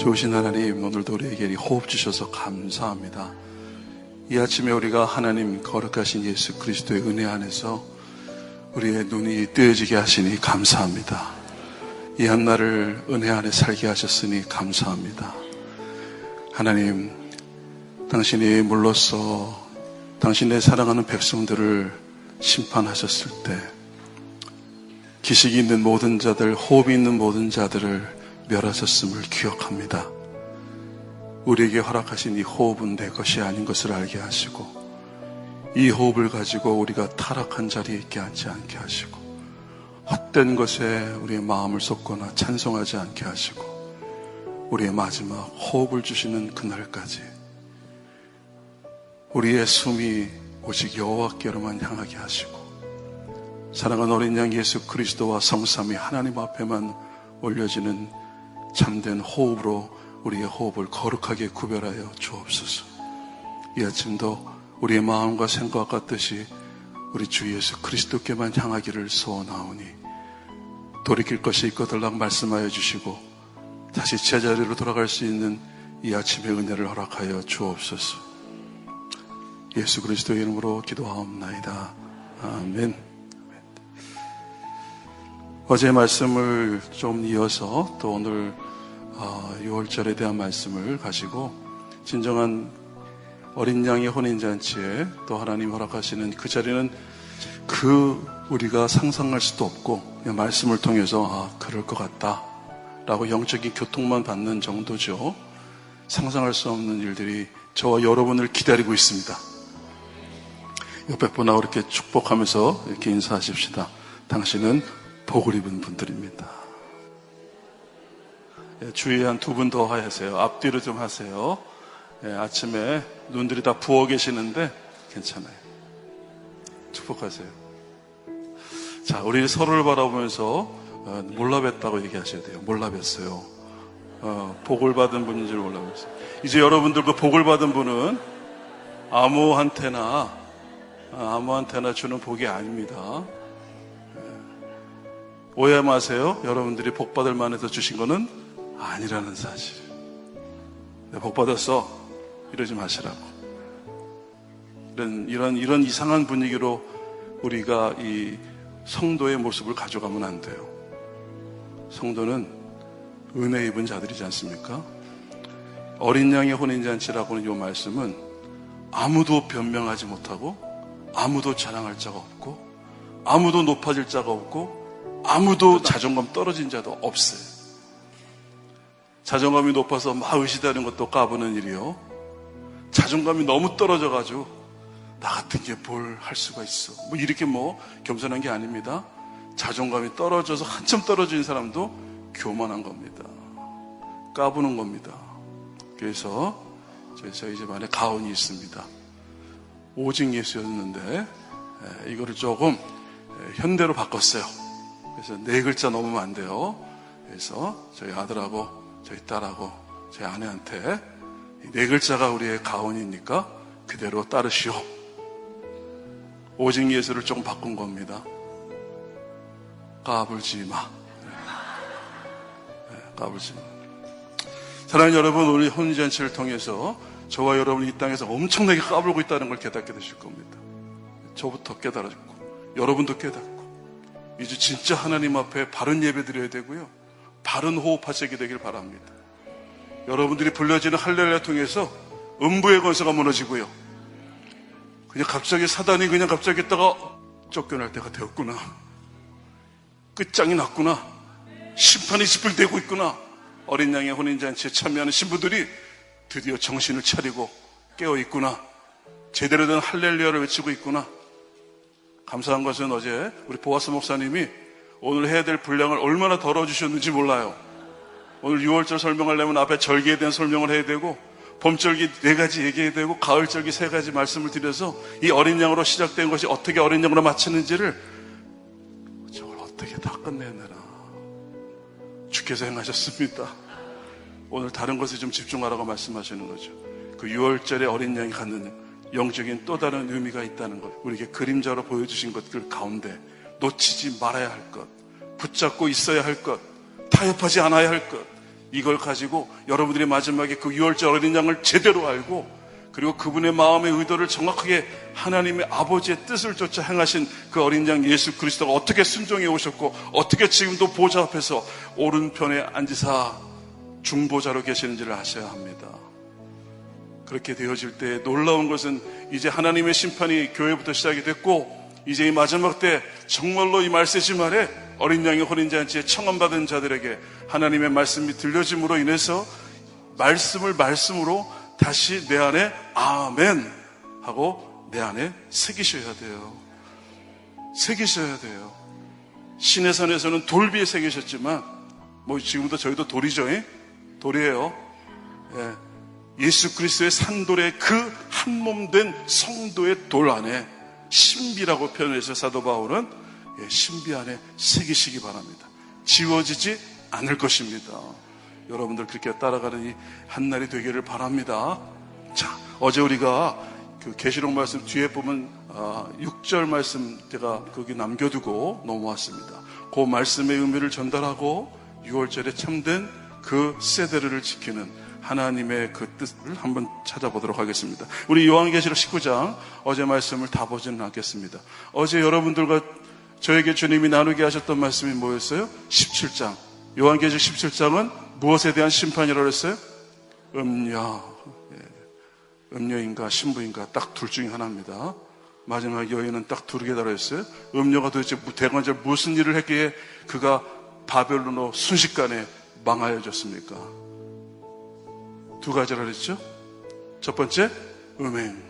좋으신 하나님, 오늘도 우리에게 호흡 주셔서 감사합니다. 이 아침에 우리가 하나님 거룩하신 예수 그리스도의 은혜 안에서 우리의 눈이 뜨여지게 하시니 감사합니다. 이 한날을 은혜 안에 살게 하셨으니 감사합니다. 하나님, 당신이 물로써 당신의 사랑하는 백성들을 심판하셨을 때 기식이 있는 모든 자들, 호흡이 있는 모든 자들을 멸하셨음을 기억합니다. 우리에게 허락하신 이 호흡은 내 것이 아닌 것을 알게 하시고, 이 호흡을 가지고 우리가 타락한 자리에 있게 하지 않게 하시고, 헛된 것에 우리의 마음을 쏟거나 찬송하지 않게 하시고, 우리의 마지막 호흡을 주시는 그날까지 우리의 숨이 오직 여호와께로만 향하게 하시고, 사랑하는 어린 양 예수 그리스도와 성삼위 하나님 앞에만 올려지는 참된 호흡으로 우리의 호흡을 거룩하게 구별하여 주옵소서. 이 아침도 우리의 마음과 생각과 뜻이 우리 주 예수 그리스도께만 향하기를 소원하오니, 돌이킬 것이 있거들랑 말씀하여 주시고 다시 제자리로 돌아갈 수 있는 이 아침의 은혜를 허락하여 주옵소서. 예수 그리스도의 이름으로 기도하옵나이다. 아멘. 어제 말씀을 좀 이어서 또 오늘 6월절에 대한 말씀을 가지고 진정한 어린 양의 혼인잔치에 또 하나님 허락하시는 그 자리는 우리가 상상할 수도 없고 그냥 말씀을 통해서 그럴 것 같다 라고 영적인 교통만 받는 정도죠. 상상할 수 없는 일들이 저와 여러분을 기다리고 있습니다. 옆에 분하고 이렇게 축복하면서 이렇게 인사하십시다. 당신은 복을 입은 분들입니다. 주위에 한 두 분 더 하세요. 앞뒤로 좀 하세요. 아침에 눈들이 다 부어 계시는데 괜찮아요. 축복하세요. 자, 우리 서로를 바라보면서 몰라뵀다고 얘기하셔야 돼요. 몰라뵀어요. 복을 받은 분인 줄 몰라뵀어요. 이제 여러분들 그 복을 받은 분은 아무한테나 주는 복이 아닙니다. 오해 마세요. 여러분들이 복 받을 만해서 주신 거는 아니라는 사실. 복 받았어 이러지 마시라고. 이런 이상한 분위기로 우리가 이 성도의 모습을 가져가면 안 돼요. 성도는 은혜 입은 자들이지 않습니까? 어린 양의 혼인잔치라고 하는 이 말씀은 아무도 변명하지 못하고, 아무도 자랑할 자가 없고, 아무도 높아질 자가 없고, 아무도 자존감 떨어진 자도 없어요. 자존감이 높아서 막 의시다는 것도 까부는 일이요. 자존감이 너무 떨어져가지고 나 같은 게 뭘 할 수가 있어. 이렇게 겸손한 게 아닙니다. 자존감이 떨어져서 한참 떨어진 사람도 교만한 겁니다. 까부는 겁니다. 그래서 저희 집 안에 가훈이 있습니다. 오직 예수였는데 이거를 조금 현대로 바꿨어요. 그래서 4글자 넘으면 안 돼요. 그래서 저희 아들하고 저희 딸하고 저희 아내한테 4글자가 우리의 가훈이니까 그대로 따르시오. 오직 예수를 조금 바꾼 겁니다. 까불지 마. 까불지 마. 사랑하는 여러분, 우리 혼인잔치를 통해서 저와 여러분이 이 땅에서 엄청나게 까불고 있다는 걸 깨닫게 되실 겁니다. 저부터 깨달았고 여러분도 깨닫고 이제 진짜 하나님 앞에 바른 예배 드려야 되고요, 바른 호흡하시게 되길 바랍니다. 여러분들이 불려지는 할렐루야 통해서 음부의 권세가 무너지고요, 그냥 갑자기 사단이 그냥 갑자기 있다가 쫓겨날 때가 되었구나, 끝장이 났구나, 심판이 집필되고 있구나, 어린 양의 혼인잔치에 참여하는 신부들이 드디어 정신을 차리고 깨어있구나, 제대로 된 할렐루야를 외치고 있구나. 감사한 것은 어제 우리 보아스 목사님이 오늘 해야 될 분량을 얼마나 덜어주셨는지 몰라요. 오늘 6월절 설명하려면 앞에 절기에 대한 설명을 해야 되고, 봄절기 4가지 얘기해야 되고, 가을절기 3가지 말씀을 드려서 이 어린 양으로 시작된 것이 어떻게 어린 양으로 마치는지를 저걸 어떻게 다 끝내느라 주께서 행하셨습니다. 오늘 다른 것에 좀 집중하라고 말씀하시는 거죠. 그 6월절에 어린 양이 갖는 영적인 또 다른 의미가 있다는 것, 우리에게 그림자로 보여주신 것들 가운데 놓치지 말아야 할 것, 붙잡고 있어야 할 것, 타협하지 않아야 할 것, 이걸 가지고 여러분들이 마지막에 그 유월절 어린 양을 제대로 알고, 그리고 그분의 마음의 의도를 정확하게 하나님의 아버지의 뜻을 쫓아 행하신 그 어린 양 예수 그리스도가 어떻게 순종해 오셨고 어떻게 지금도 보좌 앞에서 오른편에 앉으사 중보자로 계시는지를 아셔야 합니다. 그렇게 되어질 때 놀라운 것은 이제 하나님의 심판이 교회부터 시작이 됐고, 이제 이 마지막 때 정말로 이 말세지 말에 어린 양의 혼인잔치에 청함받은 자들에게 하나님의 말씀이 들려짐으로 인해서 말씀을 말씀으로 다시 내 안에 아멘 하고 내 안에 새기셔야 돼요. 새기셔야 돼요. 신의 산에서는 돌비에 새기셨지만 뭐 지금부터 저희도 돌이죠. 돌이에요. 예수 그리스도의 산돌의 그 한 몸 된 성도의 돌 안에 신비라고 표현해서 사도 바울은 신비 안에 새기시기 바랍니다. 지워지지 않을 것입니다. 여러분들 그렇게 따라가는 이 한날이 되기를 바랍니다. 자, 어제 우리가 그 계시록 말씀 뒤에 보면 6절 말씀 제가 거기 남겨두고 넘어왔습니다. 그 말씀의 의미를 전달하고 6월절에 참된 그 세대를 지키는 하나님의 그 뜻을 한번 찾아보도록 하겠습니다. 우리 요한계시록 19장 어제 말씀을 다 보지는 않겠습니다. 어제 여러분들과 저에게 주님이 나누게 하셨던 말씀이 뭐였어요? 17장. 요한계시록 17장은 무엇에 대한 심판이라고 했어요? 음녀인가 신부인가 딱 둘 중에 하나입니다. 마지막 여인은 딱 두 개 달아있어요. 음녀가 도대체 대관절 무슨 일을 했기에 그가 바벨론으로 순식간에 망하여졌습니까? 두 가지라 그랬죠. 첫 번째 음행,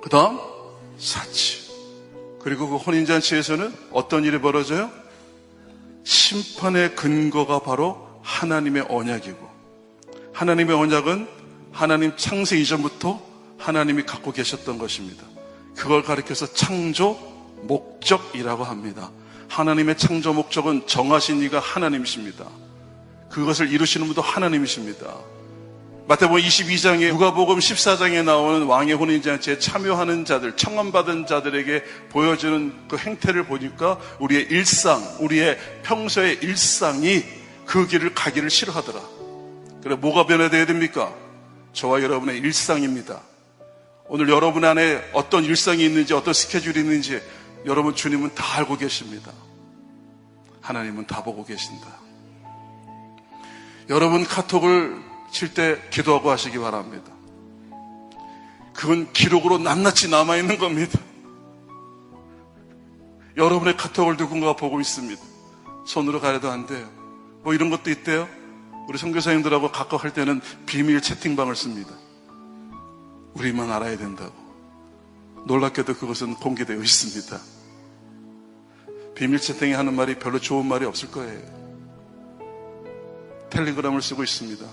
그 다음 사치. 그리고 그 혼인잔치에서는 어떤 일이 벌어져요? 심판의 근거가 바로 하나님의 언약이고, 하나님의 언약은 하나님 창세 이전부터 하나님이 갖고 계셨던 것입니다. 그걸 가리켜서 창조 목적이라고 합니다. 하나님의 창조 목적은 정하신 이가 하나님이십니다. 그것을 이루시는 분도 하나님이십니다. 마태복음 22장에 누가복음 14장에 나오는 왕의 혼인잔치에 참여하는 자들, 청함받은 자들에게 보여주는 그 행태를 보니까 우리의 일상, 우리의 평소의 일상이 그 길을 가기를 싫어하더라. 그래 뭐가 변화되어야 됩니까? 저와 여러분의 일상입니다. 오늘 여러분 안에 어떤 일상이 있는지, 어떤 스케줄이 있는지 여러분 주님은 다 알고 계십니다. 하나님은 다 보고 계신다. 여러분 카톡을 칠 때 기도하고 하시기 바랍니다. 그건 기록으로 낱낱이 남아있는 겁니다. 여러분의 카톡을 누군가가 보고 있습니다. 손으로 가려도 안 돼요. 뭐 이런 것도 있대요. 우리 선교사님들하고 각각 할 때는 비밀 채팅방을 씁니다. 우리만 알아야 된다고. 놀랍게도 그것은 공개되어 있습니다. 비밀 채팅이 하는 말이 별로 좋은 말이 없을 거예요. 텔레그램을 쓰고 있습니다.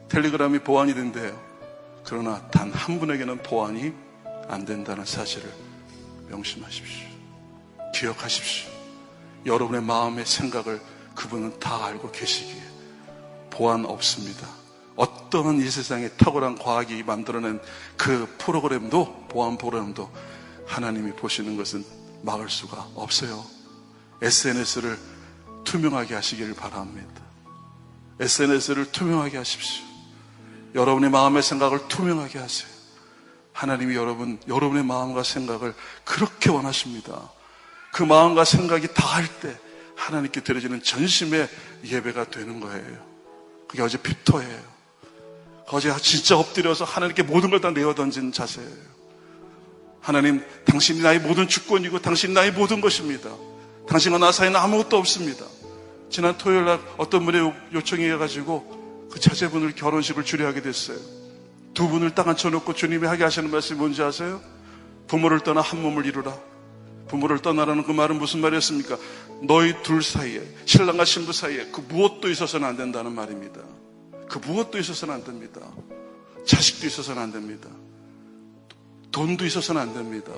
텔레그램이 보안이 된대요. 그러나 단 한 분에게는 보안이 안 된다는 사실을 명심하십시오. 기억하십시오. 여러분의 마음의 생각을 그분은 다 알고 계시기에 보안 없습니다. 어떠한 이 세상에 탁월한 과학이 만들어낸 그 프로그램도, 보안 프로그램도 하나님이 보시는 것은 막을 수가 없어요. SNS를 투명하게 하시기를 바랍니다. SNS를 투명하게 하십시오. 여러분의 마음의 생각을 투명하게 하세요. 하나님이 여러분의 마음과 생각을 그렇게 원하십니다. 그 마음과 생각이 다할 때 하나님께 드려지는 전심의 예배가 되는 거예요. 그게 어제 피터예요. 어제 진짜 엎드려서 하나님께 모든 걸 다 내어던진 자세예요. 하나님, 당신이 나의 모든 주권이고 당신이 나의 모든 것입니다. 당신과 나 사이는 아무것도 없습니다. 지난 토요일 날 어떤 분의 요청이 해가지고 그 자제분을 결혼식을 주례하게 됐어요. 두 분을 딱 앉혀놓고 주님이 하게 하시는 말씀이 뭔지 아세요? 부모를 떠나 한 몸을 이루라. 부모를 떠나라는 그 말은 무슨 말이었습니까? 너희 둘 사이에, 신랑과 신부 사이에 그 무엇도 있어서는 안 된다는 말입니다. 그 무엇도 있어서는 안 됩니다. 자식도 있어서는 안 됩니다. 돈도 있어서는 안 됩니다.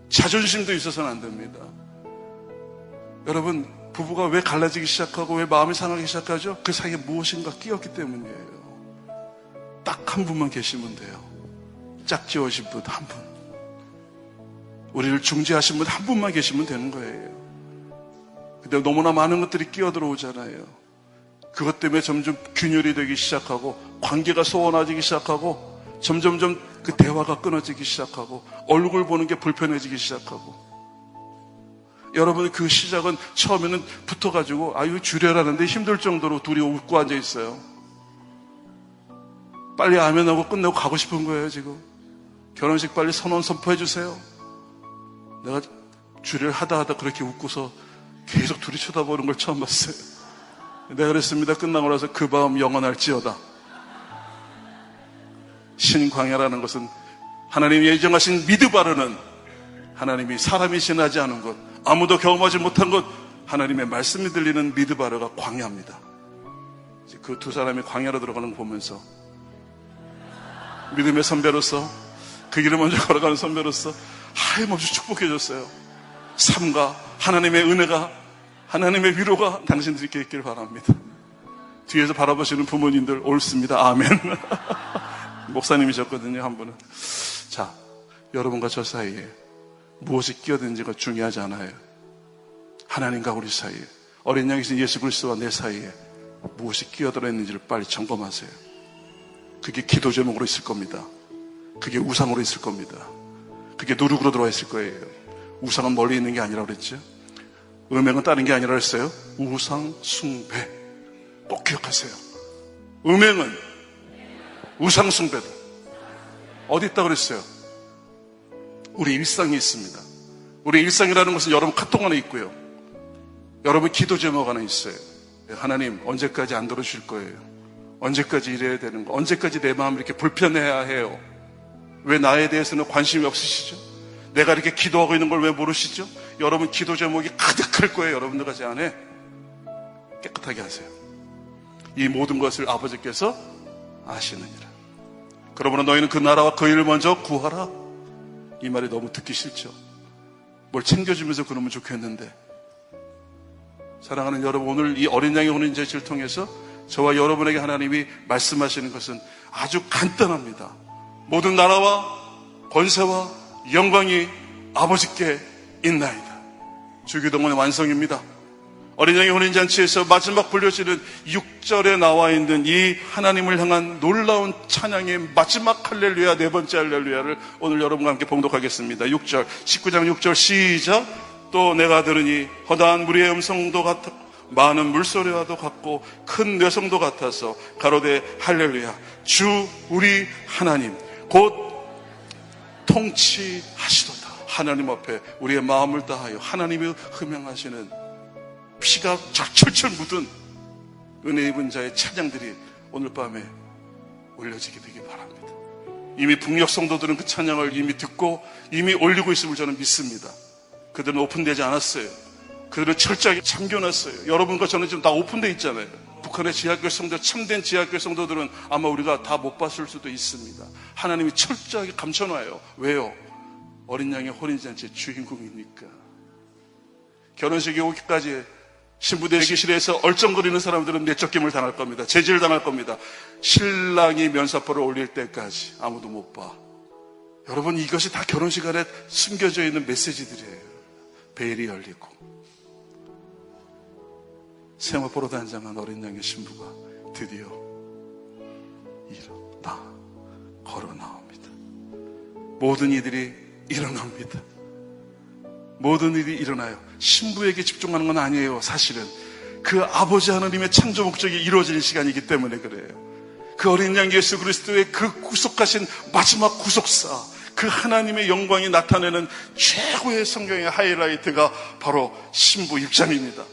자존심도 있어서는 안 됩니다. 여러분, 부부가 왜 갈라지기 시작하고 왜 마음이 상하기 시작하죠? 그 사이에 무엇인가 끼었기 때문이에요. 딱 한 분만 계시면 돼요. 짝지어신 분 한 분. 우리를 중재하신 분 한 분만 계시면 되는 거예요. 근데 너무나 많은 것들이 끼어 들어오잖아요. 그것 때문에 점점 균열이 되기 시작하고 관계가 소원해지기 시작하고 점점점 그 대화가 끊어지기 시작하고 얼굴 보는 게 불편해지기 시작하고 여러분 그 시작은 처음에는 붙어가지고 아유 주례라는데 힘들 정도로 둘이 웃고 앉아 있어요. 빨리 아멘하고 끝내고 가고 싶은 거예요. 지금 결혼식 빨리 선언 선포해 주세요. 내가 주례를 하다 그렇게 웃고서 계속 둘이 쳐다보는 걸 처음 봤어요. 내가 그랬습니다. 끝나고 나서 그 밤 영원할지어다. 신광야라는 것은 하나님이 예정하신 미드바르는 하나님이 사람이 지나지 않은 것, 아무도 경험하지 못한 것, 하나님의 말씀이 들리는 미드바르가 광야입니다. 그 두 사람이 광야로 들어가는 거 보면서 믿음의 선배로서 그 길을 먼저 걸어가는 선배로서 하염없이 축복해줬어요. 삶과 하나님의 은혜가, 하나님의 위로가 당신들께 있길 바랍니다. 뒤에서 바라보시는 부모님들 옳습니다. 아멘. 목사님이셨거든요, 한 분은. 자, 여러분과 저 사이에 무엇이 끼어드는지가 중요하지 않아요. 하나님과 우리 사이에, 어린 양이신 예수 그리스도와 내 사이에 무엇이 끼어들어 있는지를 빨리 점검하세요. 그게 기도 제목으로 있을 겁니다. 그게 우상으로 있을 겁니다. 그게 누룩으로 들어와 있을 거예요. 우상은 멀리 있는 게 아니라 그랬죠. 음행은 다른 게 아니라 그랬어요. 우상 숭배. 꼭 기억하세요. 음행은 우상 숭배다. 어디 있다 그랬어요? 우리 일상이 있습니다. 우리 일상이라는 것은 여러분 카톡 안에 있고요. 여러분 기도 제목 안에 있어요. 하나님 언제까지 안 들어주실 거예요? 언제까지 이래야 되는 거? 언제까지 내 마음을 이렇게 불편해야 해요? 왜 나에 대해서는 관심이 없으시죠? 내가 이렇게 기도하고 있는 걸 왜 모르시죠? 여러분 기도 제목이 가득할 거예요. 여러분들 가지 안에 깨끗하게 하세요. 이 모든 것을 아버지께서 아시느니라. 그러므로 너희는 그 나라와 그 일을 먼저 구하라. 이 말이 너무 듣기 싫죠? 뭘 챙겨주면서 그러면 좋겠는데. 사랑하는 여러분, 오늘 이 어린 양의 혼인잔치를 통해서 저와 여러분에게 하나님이 말씀하시는 것은 아주 간단합니다. 모든 나라와 권세와 영광이 아버지께 있나이다. 주기도문의 완성입니다. 어린 양의 혼인잔치에서 마지막 불려지는 6절에 나와 있는 이 하나님을 향한 놀라운 찬양의 마지막 할렐루야, 네 번째 할렐루야를 오늘 여러분과 함께 봉독하겠습니다. 6절, 19장 6절 시작. 또 내가 들으니 허다한 무리의 음성도 같아 많은 물소리와도 같고 큰 뇌성도 같아서 가로되 할렐루야, 주 우리 하나님 곧 통치하시도다. 하나님 앞에 우리의 마음을 다하여 하나님이 흠양하시는 피가 철철 묻은 은혜 입은 자의 찬양들이 오늘 밤에 올려지게 되기 바랍니다. 이미 북녘 성도들은 그 찬양을 이미 듣고 이미 올리고 있음을 저는 믿습니다. 그들은 오픈되지 않았어요. 그들은 철저하게 잠겨놨어요. 여러분과 저는 지금 다 오픈되어 있잖아요. 북한의 지하교회 성도, 참된 지하교회 성도들은 아마 우리가 다 못 봤을 수도 있습니다. 하나님이 철저하게 감춰놔요. 왜요? 어린 양의 혼인잔치의 주인공이니까. 결혼식이 오기까지 신부 대기실에서 얼쩡거리는 사람들은 내쫓김을 당할 겁니다. 제지를 당할 겁니다. 신랑이 면사포를 올릴 때까지 아무도 못 봐. 여러분, 이것이 다 결혼식 안에 숨겨져 있는 메시지들이에요. 베일이 열리고 세마포로 단장한 어린 양의 신부가 드디어 걸어 나옵니다. 모든 이들이 일어납니다. 모든 일이 일어나요. 신부에게 집중하는 건 아니에요. 사실은 그 아버지 하나님의 창조 목적이 이루어지는 시간이기 때문에 그래요. 그 어린 양 예수 그리스도의 그 구속하신 마지막 구속사, 그 하나님의 영광이 나타내는 최고의 성경의 하이라이트가 바로 신부 입장입니다.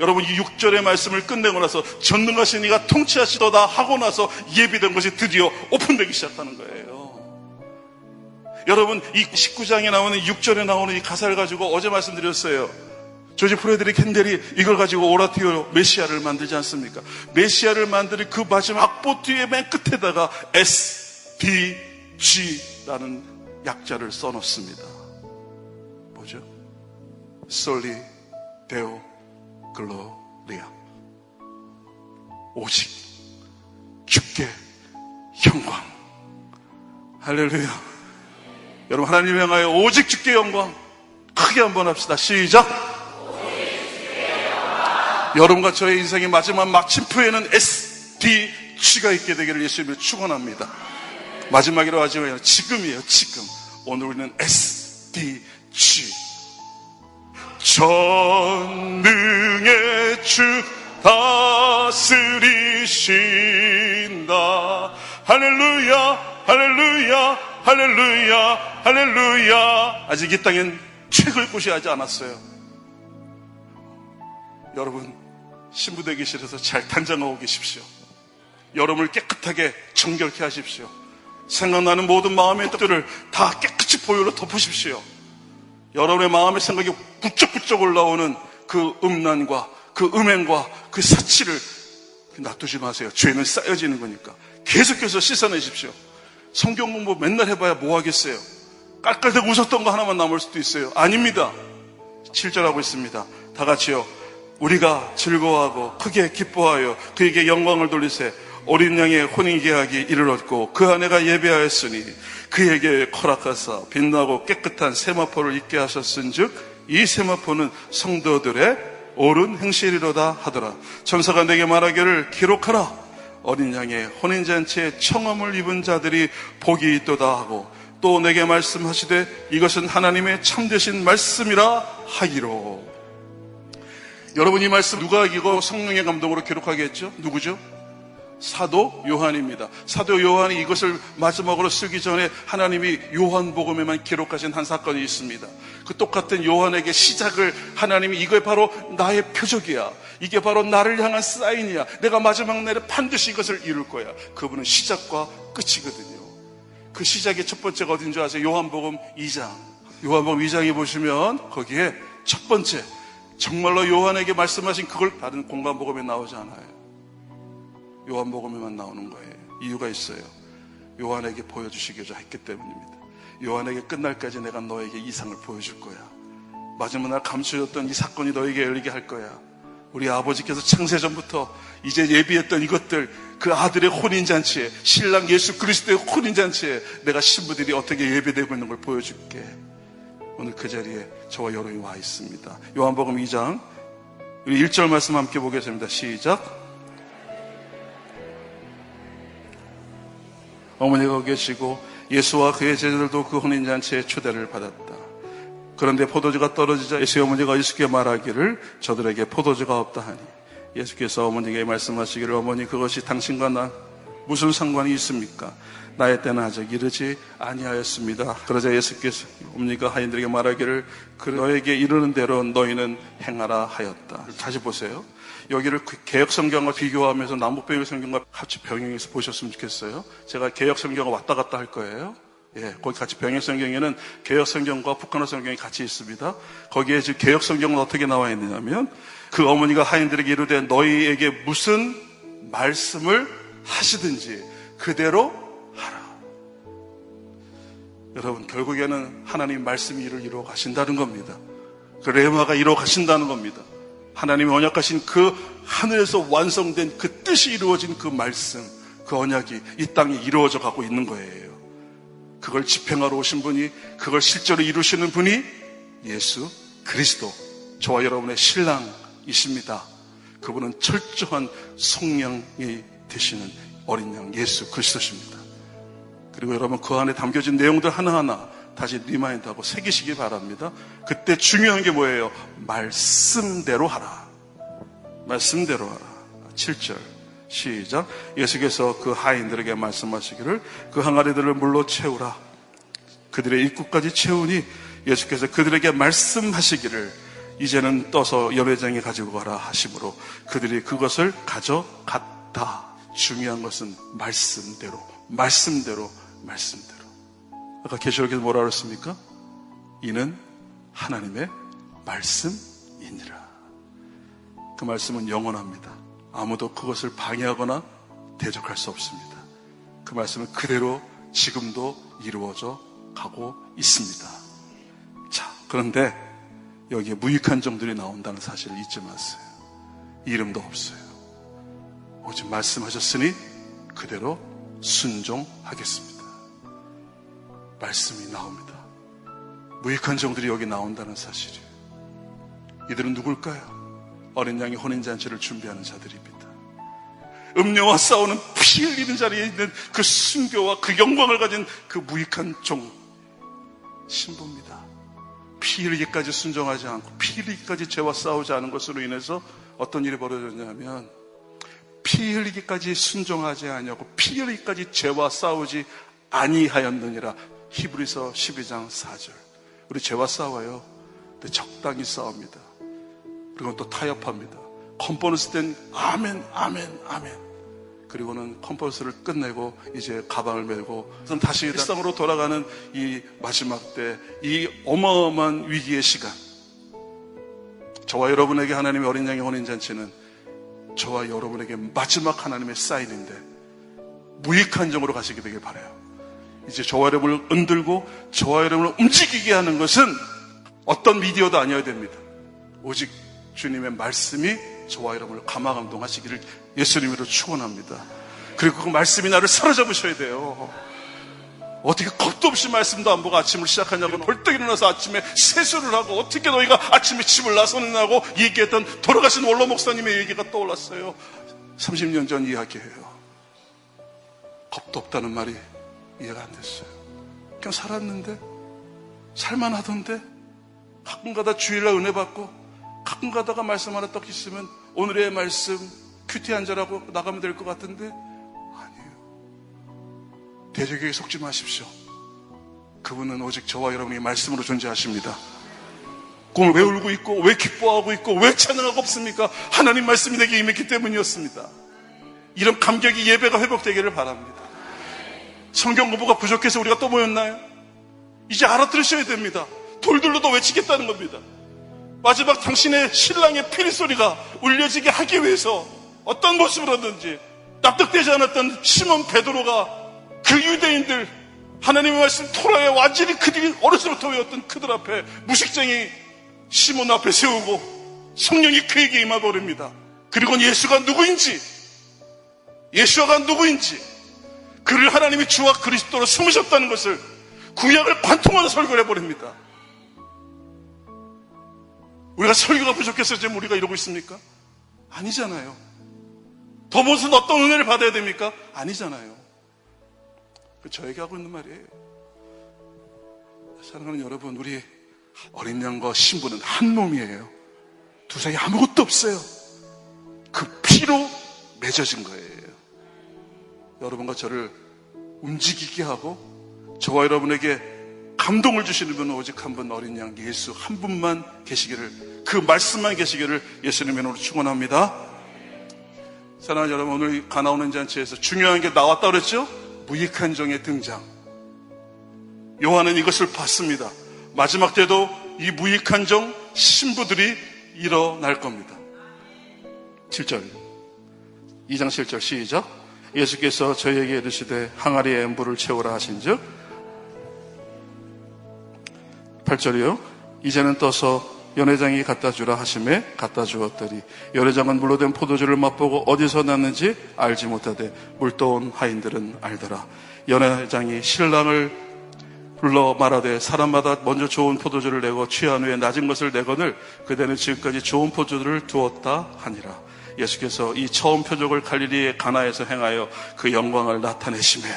여러분, 이 6절의 말씀을 끝내고 나서 전능하신 이가 통치하시도다 하고 나서 예비된 것이 드디어 오픈되기 시작하는 거예요. 여러분, 이 19장에 나오는 6절에 나오는 이 가사를 가지고 어제 말씀드렸어요. 조지 프레드릭 핸델이 이걸 가지고 오라티오 메시아를 만들지 않습니까? 메시아를 만들 그 마지막 악보 뒤에 맨 끝에다가 SDG라는 약자를 써놓습니다. 뭐죠? Soli Deo Gloria. 오직 주께 영광. 할렐루야. 여러분, 하나님 향하여 오직 주께 영광. 크게 한번 합시다. 시작. 여러분과 저의 인생의 마지막 마침표에는 SDG가 있게 되기를 예수님을 축원합니다. 마지막이라고 하지 마요. 지금이에요. 지금. 오늘 우리는 SDG. 전능의 주 다스리신다. 할렐루야, 할렐루야, 할렐루야, 할렐루야. 아직 이 땅엔 책을 고시하지 않았어요. 여러분, 신부대기실에서 잘 단장하고 계십시오. 여러분을 깨끗하게 정결케 하십시오. 생각나는 모든 마음의 뜻들을 다 깨끗이 보혈로 덮으십시오. 여러분의 마음의 생각이 부쩍부쩍 올라오는 그 음란과 그 음행과 그 사치를 놔두지 마세요. 죄는 쌓여지는 거니까 계속해서 씻어내십시오. 성경 공부 맨날 해봐야 뭐 하겠어요? 깔깔대고 웃었던 거 하나만 남을 수도 있어요. 아닙니다. 7절 하고 있습니다. 다 같이요. 우리가 즐거워하고 크게 기뻐하여 그에게 영광을 돌리세. 어린 양의 혼인계약이 이르렀고 그 아내가 예배하였으니 그에게 허락하사 빛나고 깨끗한 세마포를 입게 하셨은즉 이 세마포는 성도들의 옳은 행실이로다 하더라. 천사가 내게 말하기를 기록하라. 어린 양의 혼인잔치에 청함을 입은 자들이 복이 있도다 하고 또 내게 말씀하시되 이것은 하나님의 참되신 말씀이라 하기로. 여러분, 이 말씀 누가 이거 성령의 감동으로 기록하게 했죠? 누구죠? 사도 요한입니다. 사도 요한이 이것을 마지막으로 쓰기 전에 하나님이 요한복음에만 기록하신 한 사건이 있습니다. 그 똑같은 요한에게 시작을 하나님이 이게 바로 나의 표적이야. 이게 바로 나를 향한 사인이야. 내가 마지막 날에 반드시 이것을 이룰 거야. 그분은 시작과 끝이거든요. 그 시작의 첫 번째가 어딘 줄 아세요? 요한복음 2장. 요한복음 2장에 보시면 거기에 첫 번째, 정말로 요한에게 말씀하신 그걸 다른 공간복음에 나오지 않아요. 요한복음에만 나오는 거예요. 이유가 있어요. 요한에게 보여주시고자 했기 때문입니다. 요한에게 끝날까지 내가 너에게 이상을 보여줄 거야. 마지막 날 감추어졌던 이 사건이 너에게 열리게 할 거야. 우리 아버지께서 창세전부터 이제 예비했던 이것들, 그 아들의 혼인잔치에, 신랑 예수 그리스도의 혼인잔치에 내가 신부들이 어떻게 예배되고 있는 걸 보여줄게. 오늘 그 자리에 저와 여러분이 와 있습니다. 요한복음 2장 우리 1절 말씀 함께 보겠습니다. 시작. 어머니가 계시고 예수와 그의 제자들도 그 혼인잔치에 초대를 받았다. 그런데 포도주가 떨어지자 예수의 어머니가 예수께 말하기를 저들에게 포도주가 없다 하니 예수께서 어머니에게 말씀하시기를 어머니 그것이 당신과 나 무슨 상관이 있습니까? 나의 때는 아직 이르지 아니하였습니다. 그러자 예수께서 어머니가 하인들에게 말하기를 너에게 이르는 대로 너희는 행하라 하였다. 다시 보세요. 여기를 개혁성경과 비교하면서 남북병역성경과 같이 병행해서 보셨으면 좋겠어요. 제가 개혁성경과 왔다 갔다 할 거예요. 예, 거기 같이 병역성경에는 개혁성경과 북한어 성경이 같이 있습니다. 거기에 지금 개혁성경은 어떻게 나와 있느냐면 그 어머니가 하인들에게 이르되 너희에게 무슨 말씀을 하시든지 그대로 하라. 여러분, 결국에는 하나님 말씀이 이를 이루어 가신다는 겁니다. 그 레마가 이루어 가신다는 겁니다. 하나님이 언약하신 그 하늘에서 완성된 그 뜻이 이루어진 그 말씀, 그 언약이 이 땅에 이루어져 가고 있는 거예요. 그걸 집행하러 오신 분이, 그걸 실제로 이루시는 분이 예수 그리스도, 저와 여러분의 신랑이십니다. 그분은 철저한 성령이 되시는 어린 양 예수 그리스도십니다. 그리고 여러분, 그 안에 담겨진 내용들 하나하나 다시 리마인드하고 새기시기 바랍니다. 그때 중요한 게 뭐예요? 말씀대로 하라. 말씀대로 하라. 7절 시작. 예수께서 그 하인들에게 말씀하시기를 그 항아리들을 물로 채우라. 그들의 입구까지 채우니 예수께서 그들에게 말씀하시기를 이제는 떠서 연회장에 가지고 가라 하심으로 그들이 그것을 가져갔다. 중요한 것은 말씀대로, 말씀대로, 말씀대로. 아까 계시록에서 뭐라 그랬습니까? 이는 하나님의 말씀이니라. 그 말씀은 영원합니다. 아무도 그것을 방해하거나 대적할 수 없습니다. 그 말씀은 그대로 지금도 이루어져 가고 있습니다. 자, 그런데 여기에 무익한 종들이 나온다는 사실을 잊지 마세요. 이름도 없어요. 오직 말씀하셨으니 그대로 순종하겠습니다. 말씀이 나옵니다. 무익한 종들이 여기 나온다는 사실이에요. 이들은 누굴까요? 어린 양의 혼인잔치를 준비하는 자들입니다. 음녀와 싸우는 피 흘리는 자리에 있는 그 순교와 그 영광을 가진 그 무익한 종, 신부입니다. 피 흘리기까지 순종하지 않고 피 흘리기까지 죄와 싸우지 않은 것으로 인해서 어떤 일이 벌어졌냐면, 피 흘리기까지 순종하지 아니하고 피 흘리기까지 죄와 싸우지 아니하였느니라. 히브리서 12장 4절. 우리 죄와 싸워요. 근데 적당히 싸웁니다. 그리고 또 타협합니다. 컨퍼런스 땐 아멘, 아멘, 아멘. 그리고는 컨퍼런스를 끝내고 이제 가방을 메고 다시 일상으로 돌아가는 이 마지막 때, 이 어마어마한 위기의 시간, 저와 여러분에게 하나님의 어린 양의 혼인잔치는 저와 여러분에게 마지막 하나님의 사인인데 무익한 정으로 가시게 되길 바라요. 이제 저와 여러분을 흔들고 저와 여러분을 움직이게 하는 것은 어떤 미디어도 아니어야 됩니다. 오직 주님의 말씀이 저와 여러분을 감화감동하시기를 예수님으로 축원합니다. 그리고 그 말씀이 나를 사로잡으셔야 돼요. 어떻게 겁도 없이 말씀도 안 보고 아침을 시작하냐고 벌떡 일어나서 아침에 세수를 하고, 어떻게 너희가 아침에 집을 나서느냐고 얘기했던 돌아가신 원로 목사님의 얘기가 떠올랐어요. 30년 전 이야기예요. 겁도 없다는 말이 이해가 안 됐어요. 그냥 살았는데, 살만하던데, 가끔 가다 주일날 은혜 받고 가끔 가다가 말씀 하나 떡 있으면 오늘의 말씀 큐티 한잔하고 나가면 될 것 같은데 아니에요. 대적에게 속지 마십시오. 그분은 오직 저와 여러분의 말씀으로 존재하십니다. 꿈을 왜 울고 있고 왜 기뻐하고 있고 왜 찬양하고 없습니까? 하나님 말씀이 내게 임했기 때문이었습니다. 이런 감격이 예배가 회복되기를 바랍니다. 성경 공부가 부족해서 우리가 또 모였나요? 이제 알아들으셔야 됩니다. 돌들로도 외치겠다는 겁니다. 마지막 당신의 신랑의 피리 소리가 울려지게 하기 위해서 어떤 모습으로든지 납득되지 않았던 시몬 베드로가 그 유대인들, 하나님의 말씀 토라에 완전히 그들이 어려서부터 외웠던 그들 앞에 무식쟁이 시몬 앞에 세우고 성령이 그에게 임해버립니다. 그리고 예수가 누구인지, 예수가 누구인지, 그를 하나님이 주와 그리스도로 삼으셨다는 것을 구약을 관통하는 설교를 해버립니다. 우리가 설교가 부족해서 지금 우리가 이러고 있습니까? 아니잖아요. 더 무슨 어떤 은혜를 받아야 됩니까? 아니잖아요. 저에게 하고 있는 말이에요. 사랑하는 여러분, 우리 어린 양과 신부는 한 몸이에요. 두 사이 아무것도 없어요. 그 피로 맺어진 거예요. 여러분과 저를 움직이게 하고 저와 여러분에게 감동을 주시는 분은 오직 한 분, 어린 양 예수 한 분만 계시기를, 그 말씀만 계시기를 예수님의 이름으로 축원합니다. 사랑하는 여러분, 오늘 가나 혼인잔치에서 중요한 게 나왔다고 그랬죠? 무익한 종의 등장. 요한은 이것을 봤습니다. 마지막 때도 이 무익한 종 신부들이 일어날 겁니다. 7절, 2장 7절 시작. 예수께서 저희에게 이르시되 항아리에 물을 채우라 하신즉, 8절이요. 이제는 떠서 연회장이 갖다 주라 하심에 갖다 주었더니 연회장은 물로 된 포도주를 맛보고 어디서 났는지 알지 못하되 물떠온 하인들은 알더라. 연회장이 신랑을 불러 말하되 사람마다 먼저 좋은 포도주를 내고 취한 후에 낮은 것을 내거늘 그대는 지금까지 좋은 포도주를 두었다 하니라. 예수께서 이 처음 표적을 갈릴리의 가나에서 행하여 그 영광을 나타내심에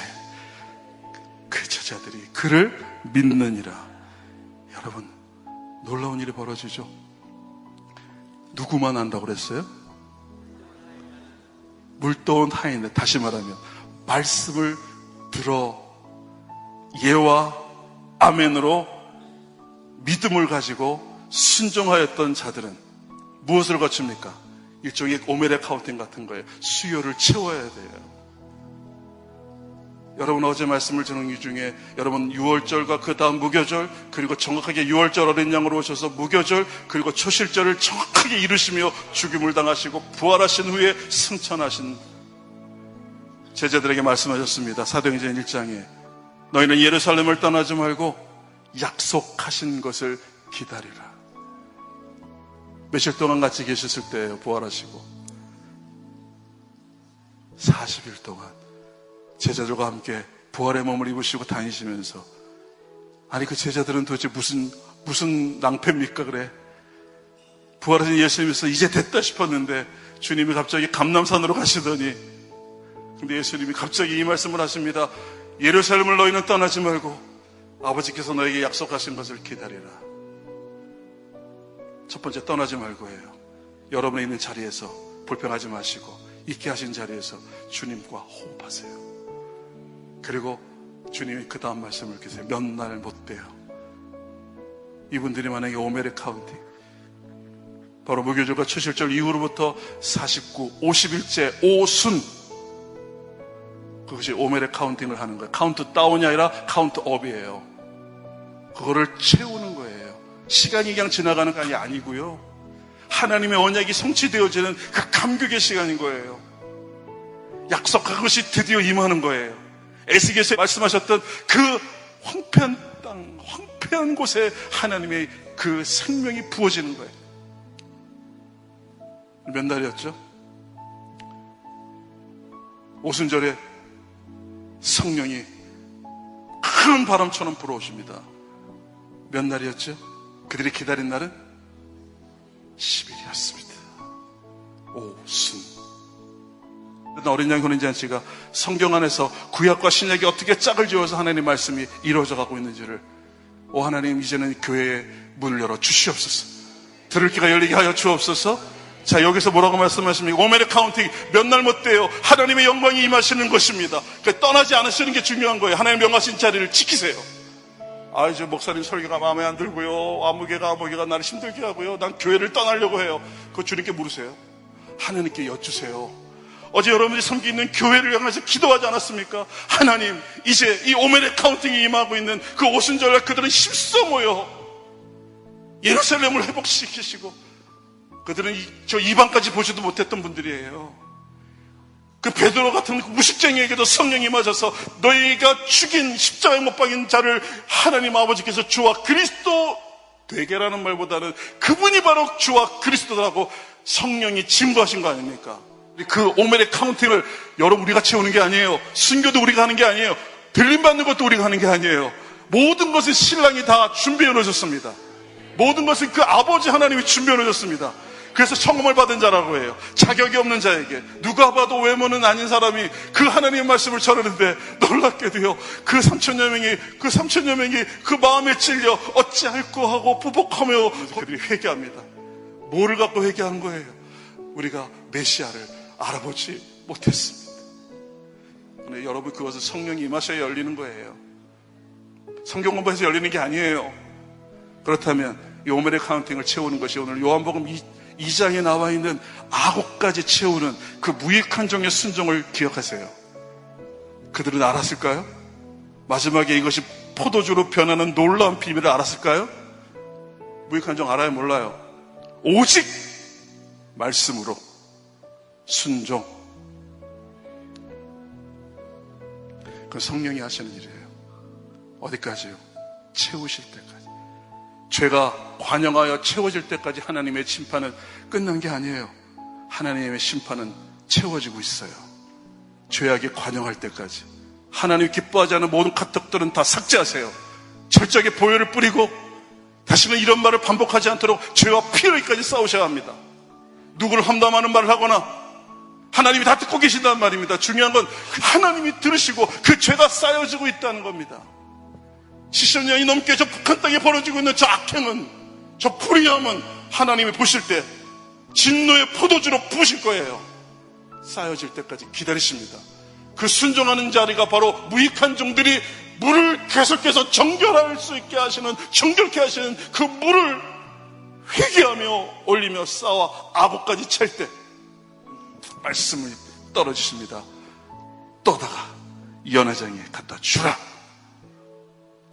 그 제자들이 그를 믿느니라. 여러분, 놀라운 일이 벌어지죠. 누구만 안다고 그랬어요? 물떠온 하인들, 다시 말하면 말씀을 들어 예와 아멘으로 믿음을 가지고 순종하였던 자들은 무엇을 거칩니까? 일종의 오메레 카운팅 같은 거예요. 수요를 채워야 돼요. 여러분, 어제 말씀을 들은 이 중에 여러분 유월절과 그 다음 무교절, 그리고 정확하게 유월절 어린 양으로 오셔서 무교절, 그리고 초실절을 정확하게 이루시며 죽임을 당하시고 부활하신 후에 승천하신 제자들에게 말씀하셨습니다. 사도행전 1장에 너희는 예루살렘을 떠나지 말고 약속하신 것을 기다리라. 며칠 동안 같이 계셨을 때예요. 부활하시고 40일 동안 제자들과 함께 부활의 몸을 입으시고 다니시면서, 아니 그 제자들은 도대체 무슨 낭패입니까? 그래, 부활하신 예수님께서 이제 됐다 싶었는데 주님이 갑자기 감람산으로 가시더니, 근데 예수님이 갑자기 이 말씀을 하십니다. 예루살렘을 너희는 떠나지 말고 아버지께서 너에게 약속하신 것을 기다리라. 첫 번째, 떠나지 말고예요. 여러분이 있는 자리에서 불평하지 마시고 있게 하신 자리에서 주님과 호흡하세요. 그리고 주님이 그 다음 말씀을 계세요. 몇 날 못 돼요. 이분들이 만약에 오메르 카운티, 바로 무교절과 초실절 이후로부터 49, 50일째 오순, 그것이 오메르 카운팅을 하는 거예요. 카운트 다운이 아니라 카운트 업이에요. 그거를 채우는 거예요. 시간이 그냥 지나가는 게 아니고요. 하나님의 언약이 성취되어지는 그 감격의 시간인 거예요. 약속한 것이 드디어 임하는 거예요. 에스겔에서 말씀하셨던 그 황폐한 땅, 황폐한 곳에 하나님의 그 생명이 부어지는 거예요. 몇 날이었죠? 오순절에 성령이 큰 바람처럼 불어오십니다. 몇 날이었죠? 그들이 기다린 날은 10일이었습니다. 오순. 어린 양 혼인잔치가 성경 안에서 구약과 신약이 어떻게 짝을 지어서 하나님의 말씀이 이루어져 가고 있는지를, 오 하나님, 이제는 교회의 문을 열어 주시옵소서. 들을 귀가 열리게 하여 주옵소서. 자, 여기서 뭐라고 말씀하십니까? 오메르 카운팅, 몇 날 못 돼요. 하나님의 영광이 임하시는 것입니다. 그러니까 떠나지 않으시는 게 중요한 거예요. 하나님 명하신 자리를 지키세요. 아, 저 목사님 설교가 마음에 안 들고요. 아무개가 나를 힘들게 하고요. 난 교회를 떠나려고 해요. 그거 주님께 물으세요. 하나님께 여쭈세요. 어제 여러분들이 섬기는 교회를 향해서 기도하지 않았습니까? 하나님, 이제 이 오메르 카운팅이 임하고 있는 그 오순절날 그들은 힘써 모여 예루살렘을 회복시키시고, 그들은 저 이방까지 보지도 못했던 분들이에요. 그 베드로 같은 무식쟁이에게도 성령이 임하셔서 너희가 죽인, 십자가에 못 박인 자를 하나님 아버지께서 주와 그리스도 되게라는 말보다는 그분이 바로 주와 그리스도라고 성령이 증거하신 거 아닙니까? 그 오메르 카운팅을 여러분 우리가 채우는 게 아니에요. 순교도 우리가 하는 게 아니에요. 들림받는 것도 우리가 하는 게 아니에요. 모든 것은 신랑이 다 준비해 놓으셨습니다. 모든 것은 그 아버지 하나님이 준비해 놓으셨습니다. 그래서 청음을 받은 자라고 해요. 자격이 없는 자에게, 누가 봐도 외모는 아닌 사람이 그 하나님의 말씀을 전하는데 놀랍게도요, 그 3천여 명이 그 마음에 찔려 어찌할꼬 하고 부복하며 그들이 회개합니다. 뭐를 갖고 회개하는 거예요? 우리가 메시아를 알아보지 못했습니다. 근데 여러분, 그것은 성령이 임하셔야 열리는 거예요. 성경 공부해서 열리는 게 아니에요. 그렇다면 이 오메르 카운팅을 채우는 것이 오늘 요한복음 2장에 나와 있는 9가지 채우는 그 무익한 종의 순종을 기억하세요. 그들은 알았을까요? 마지막에 이것이 포도주로 변하는 놀라운 비밀을 알았을까요? 무익한 종 알아요? 몰라요? 오직 말씀으로 순종. 그 성령이 하시는 일이에요. 어디까지요? 채우실 때까지. 죄가 관영하여 채워질 때까지 하나님의 심판은 끝난 게 아니에요. 하나님의 심판은 채워지고 있어요. 죄악이 관영할 때까지. 하나님 기뻐하지 않는 모든 카톡들은 다 삭제하세요. 철저하게 보혈을 뿌리고 다시는 이런 말을 반복하지 않도록 죄와 피로까지 싸우셔야 합니다. 누구를 험담하는 말을 하거나, 하나님이 다 듣고 계신다는 말입니다. 중요한 건 하나님이 들으시고 그 죄가 쌓여지고 있다는 겁니다. 70년이 넘게 저 북한 땅에 벌어지고 있는 저 악행은, 저 불의함은 하나님이 보실 때 진노의 포도주로 부으실 거예요. 쌓여질 때까지 기다리십니다. 그 순종하는 자리가 바로 무익한 종들이 물을 계속해서 정결할 수 있게 하시는, 정결케 하시는 그 물을 회개하며 올리며 쌓아 아구까지 찰 때 말씀을 떨어지십니다. 떠다가 연회장에 갖다 주라.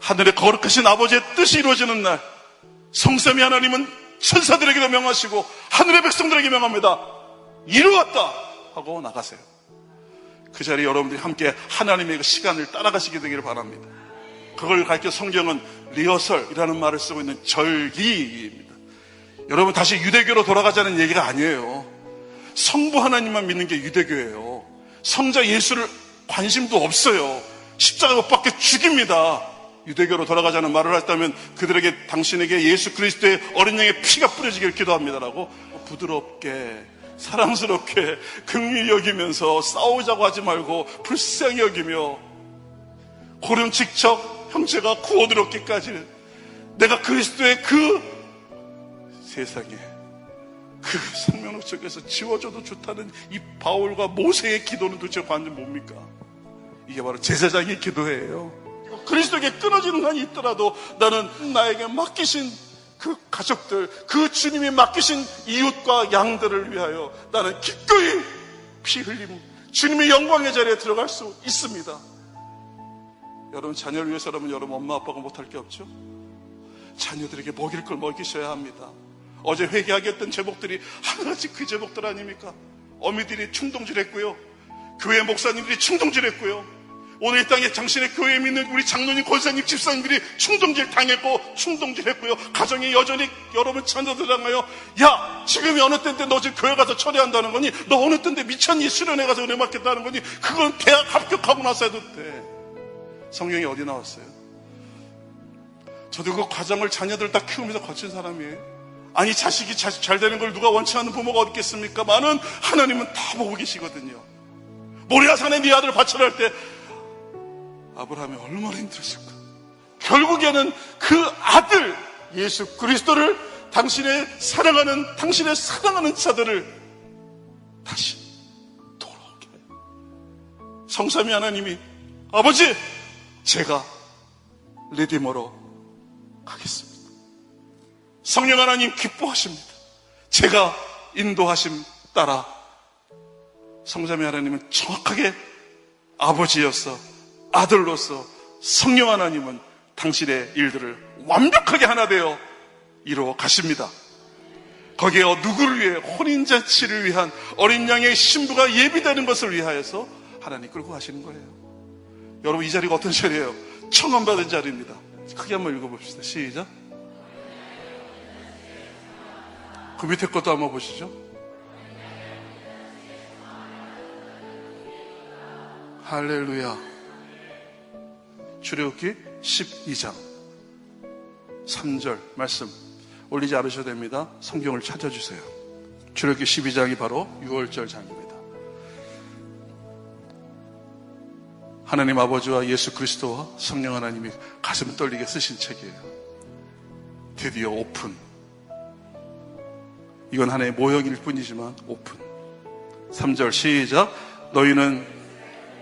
하늘의 거룩하신 아버지의 뜻이 이루어지는 날, 성삼위 하나님은 천사들에게도 명하시고 하늘의 백성들에게 명합니다. 이루었다 하고 나가세요. 그 자리에 여러분들이 함께 하나님의 그 시간을 따라가시게 되기를 바랍니다. 그걸 가르쳐 성경은 리허설이라는 말을 쓰고 있는 절기입니다. 여러분, 다시 유대교로 돌아가자는 얘기가 아니에요. 성부 하나님만 믿는 게 유대교예요. 성자 예수를 관심도 없어요. 십자가 못 박혀 죽입니다. 유대교로 돌아가자는 말을 했다면 그들에게 당신에게 예수 그리스도의 어린 양의 피가 뿌려지길 기도합니다라고 부드럽게 사랑스럽게 긍휼히 여기면서 싸우자고 하지 말고 불쌍히 여기며 고름직척 형제가 구원을 얻기까지 내가 그리스도의 그 세상에 그 생명력 속에서 지워져도 좋다는 이 바울과 모세의 기도는 도대체 완전 뭡니까? 이게 바로 제사장의 기도예요. 그리스도에게 끊어지는 한이 있더라도 나는 나에게 맡기신 그 가족들, 그 주님이 맡기신 이웃과 양들을 위하여 나는 기꺼이 피 흘림 주님의 영광의 자리에 들어갈 수 있습니다. 여러분 자녀를 위해서라면 여러분 엄마 아빠가 못할 게 없죠. 자녀들에게 먹일 걸 먹이셔야 합니다. 어제 회개하겠던 제목들이 하나같이 그 제목들 아닙니까? 어미들이 충동질했고요, 교회 목사님들이 충동질했고요, 오늘 이 땅에 당신의 교회에 믿는 우리 장로님, 권사님, 집사님들이 충동질 당했고 충동질했고요, 가정이 여전히 여러분 자녀들 향하여 야 지금이 어느 때인데 너 지금 교회 가서 처리한다는 거니? 너 어느 때인데 미쳤니? 수련회 가서 은혜 맡겠다는 거니? 그건 대학 합격하고 나서 해도 돼. 성경이 어디 나왔어요? 저도 그 과정을 자녀들 다 키우면서 거친 사람이에요. 아니 자식이 잘 되는 걸 누가 원치 않는 부모가 어디 있겠습니까? 많은 하나님은 다 보고 계시거든요. 모리아산에 네 아들 바쳐라 할 때 아브라함이 얼마나 힘들었을까. 결국에는 그 아들 예수 그리스도를 당신의 사랑하는 자들을 다시 돌아오게 해요. 성삼위 하나님이 아버지 제가 리디머로 가겠습니다. 성령 하나님 기뻐하십니다. 제가 인도하심 따라 성삼위 하나님은 정확하게 아버지였어 아들로서 성령 하나님은 당신의 일들을 완벽하게 하나 되어 이루어 가십니다. 거기에 누구를 위해 혼인잔치를 위한 어린 양의 신부가 예비되는 것을 위하여서 하나님 끌고 가시는 거예요. 여러분 이 자리가 어떤 자리예요? 청함받은 자리입니다. 크게 한번 읽어봅시다. 시작. 그 밑에 것도 한번 보시죠. 할렐루야. 출애굽기 12장 3절 말씀 올리지 않으셔도 됩니다. 성경을 찾아주세요. 출애굽기 12장이 바로 6월절 장입니다. 하나님 아버지와 예수 그리스도와 성령 하나님이 가슴 떨리게 쓰신 책이에요. 드디어 오픈. 이건 하나의 모형일 뿐이지만 오픈. 3절 시작. 너희는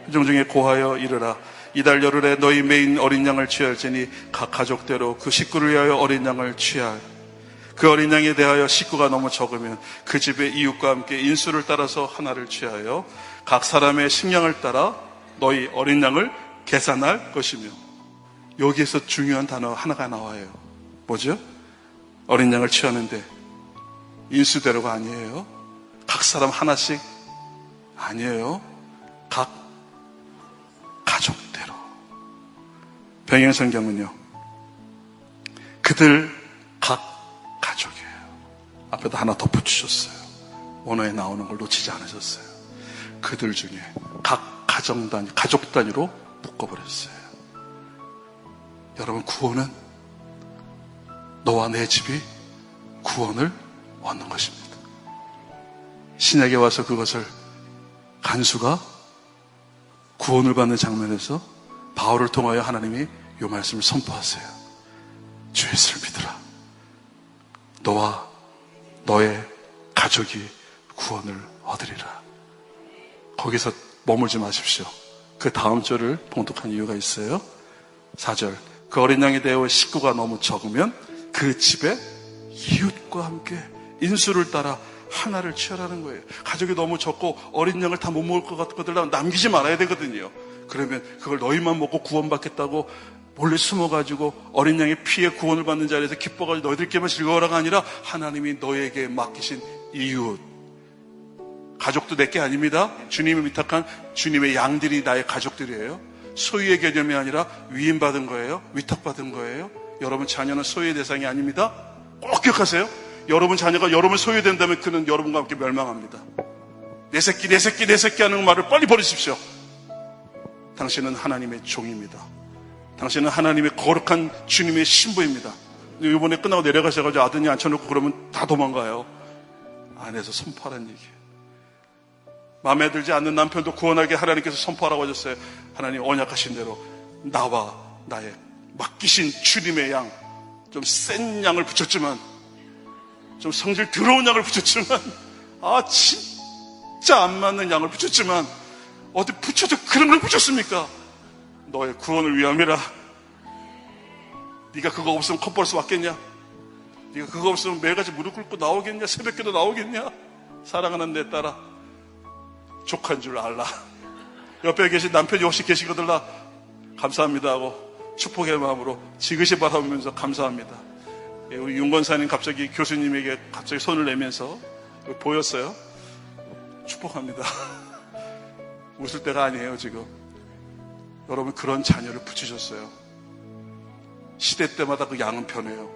회중 중에 고하여 이르라. 이달 열흘에 너희 메인 어린 양을 취할지니 각 가족대로 그 식구를 위하여 어린 양을 취할. 그 어린 양에 대하여 식구가 너무 적으면 그 집의 이웃과 함께 인수를 따라서 하나를 취하여 각 사람의 식량을 따라 너희 어린 양을 계산할 것이며. 여기에서 중요한 단어 하나가 나와요. 뭐죠? 어린 양을 취하는데 인수대로가 아니에요. 각 사람 하나씩 아니에요. 각 가족대로. 병행성경은요, 그들 각 가족이에요. 앞에다 하나 덧붙이셨어요. 원어에 나오는 걸 놓치지 않으셨어요. 그들 중에 각 가족 단위로 묶어버렸어요. 여러분 구원은 너와 내 집이 구원을 얻는 것입니다. 신약에 와서 그것을 간수가 구원을 받는 장면에서 바울을 통하여 하나님이 이 말씀을 선포하세요. 주 예수를 믿으라. 너와 너의 가족이 구원을 얻으리라. 거기서 머물지 마십시오. 그 다음 절을 봉독한 이유가 있어요. 4절. 그 어린 양에 대하여 식구가 너무 적으면 그 집에 이웃과 함께 인수를 따라 하나를 취하라는 거예요. 가족이 너무 적고 어린 양을 다 못 먹을 것 같거든 남기지 말아야 되거든요. 그러면 그걸 너희만 먹고 구원받겠다고 몰래 숨어가지고 어린 양의 피에 구원을 받는 자리에서 기뻐가지고 너희들끼리만 즐거워라가 아니라 하나님이 너에게 맡기신 이웃. 가족도 내게 아닙니다. 주님이 위탁한 주님의 양들이 나의 가족들이에요. 소유의 개념이 아니라 위임받은 거예요. 위탁받은 거예요. 여러분 자녀는 소유의 대상이 아닙니다. 꼭 기억하세요. 여러분 자녀가 여러분 소유된다면 그는 여러분과 함께 멸망합니다. 내 새끼 하는 말을 빨리 버리십시오. 당신은 하나님의 종입니다. 당신은 하나님의 거룩한 주님의 신부입니다. 이번에 끝나고 내려가셔가지고 아드님 앉혀놓고 그러면 다 도망가요. 안에서 선포하라는 얘기예요. 마음에 들지 않는 남편도 구원하게 하나님께서 선포하라고 하셨어요. 하나님 언약하신 대로 나와 나의 맡기신 주님의 양, 좀 센 양을 붙였지만, 좀 성질 더러운 양을 붙였지만, 진짜 안 맞는 양을 붙였지만, 어디 붙여도 그런 걸 붙였습니까? 너의 구원을 위함이라. 네가 그거 없으면 컵버스 왔겠냐? 네가 그거 없으면 매일같이 무릎 꿇고 나오겠냐? 새벽기도 나오겠냐? 사랑하는 내 딸아, 족한 줄 알라. 옆에 계신 남편이 혹시 계시거들라 감사합니다 하고 축복의 마음으로 지그시 바라보면서 감사합니다. 우리 윤건사님 갑자기 교수님에게 갑자기 손을 내면서 보였어요. 축복합니다. 웃을 때가 아니에요 지금. 여러분 그런 자녀를 붙이셨어요. 시대 때마다 그 양은 변해요.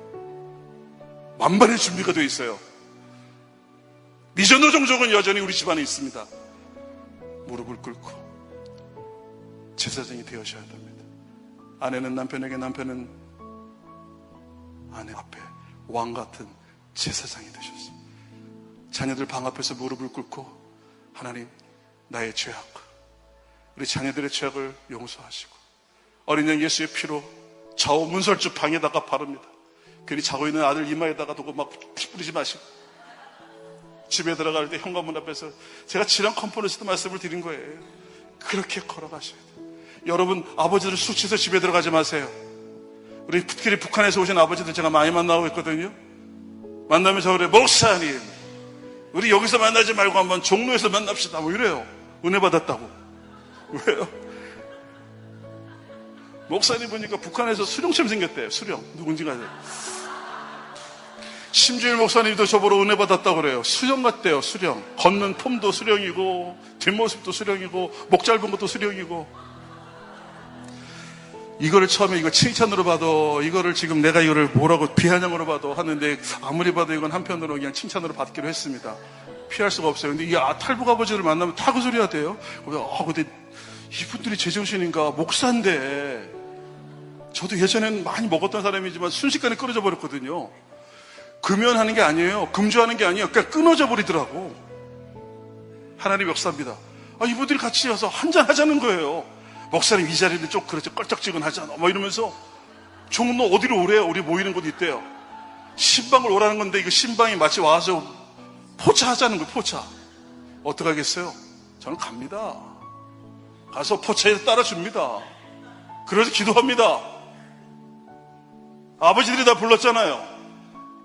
만반의 준비가 되어 있어요. 미전노 종족은 여전히 우리 집안에 있습니다. 무릎을 꿇고 제사장이 되어셔야 됩니다. 아내는 남편에게, 남편은 아내 앞에 왕같은 제사장이 되셨습니다. 자녀들 방 앞에서 무릎을 꿇고 하나님 나의 죄악, 우리 자녀들의 죄악을 용서하시고 어린 양 예수의 피로 좌우 문설주 방에다가 바릅니다. 괜히 자고 있는 아들 이마에다가 두고 막 피 뿌리지 마시고 집에 들어갈 때 현관문 앞에서 제가 지난 컨퍼런스도 말씀을 드린 거예요. 그렇게 걸어가셔야 돼요. 여러분 아버지들 술 취해서 집에 들어가지 마세요. 우리 특히 북한에서 오신 아버지들 제가 많이 만나고 있거든요. 만나면 저 그래, 목사님 우리 여기서 만나지 말고 한번 종로에서 만납시다 뭐 이래요. 은혜 받았다고. 왜요? 목사님 보니까 북한에서 수령처럼 생겼대요. 수령. 누군지가 알아요. 심주일 목사님도 저보러 은혜 받았다고 그래요. 수령 같대요. 수령. 걷는 폼도 수령이고 뒷모습도 수령이고 목 짧은 것도 수령이고. 이거를 처음에 이거 칭찬으로 봐도 이거를 지금 내가 이거를 뭐라고 비아냥으로 봐도 하는데 아무리 봐도 이건 한편으로 그냥 칭찬으로 받기로 했습니다. 피할 수가 없어요. 근데 이 탈북 아버지를 만나면 다 그 소리 하대요. 근데 이분들이 제정신인가? 목사인데 저도 예전에는 많이 먹었던 사람이지만 순식간에 끊어져 버렸거든요. 금연하는 게 아니에요. 금주하는 게 아니에요. 그냥 끊어져 버리더라고. 하나님 역사입니다. 이분들이 같이 와서 한잔 하자는 거예요. 목사님 이 자리는 좀 그렇죠. 껄쩍지근하잖아. 뭐 이러면서 종로 어디로 오래요? 우리 모이는 곳 있대요. 신방을 오라는 건데 이거 신방이 마치 와서 포차하자는 거예요. 포차. 어떡하겠어요? 저는 갑니다. 가서 포차에 따라줍니다. 그래서 기도합니다. 아버지들이 다 불렀잖아요.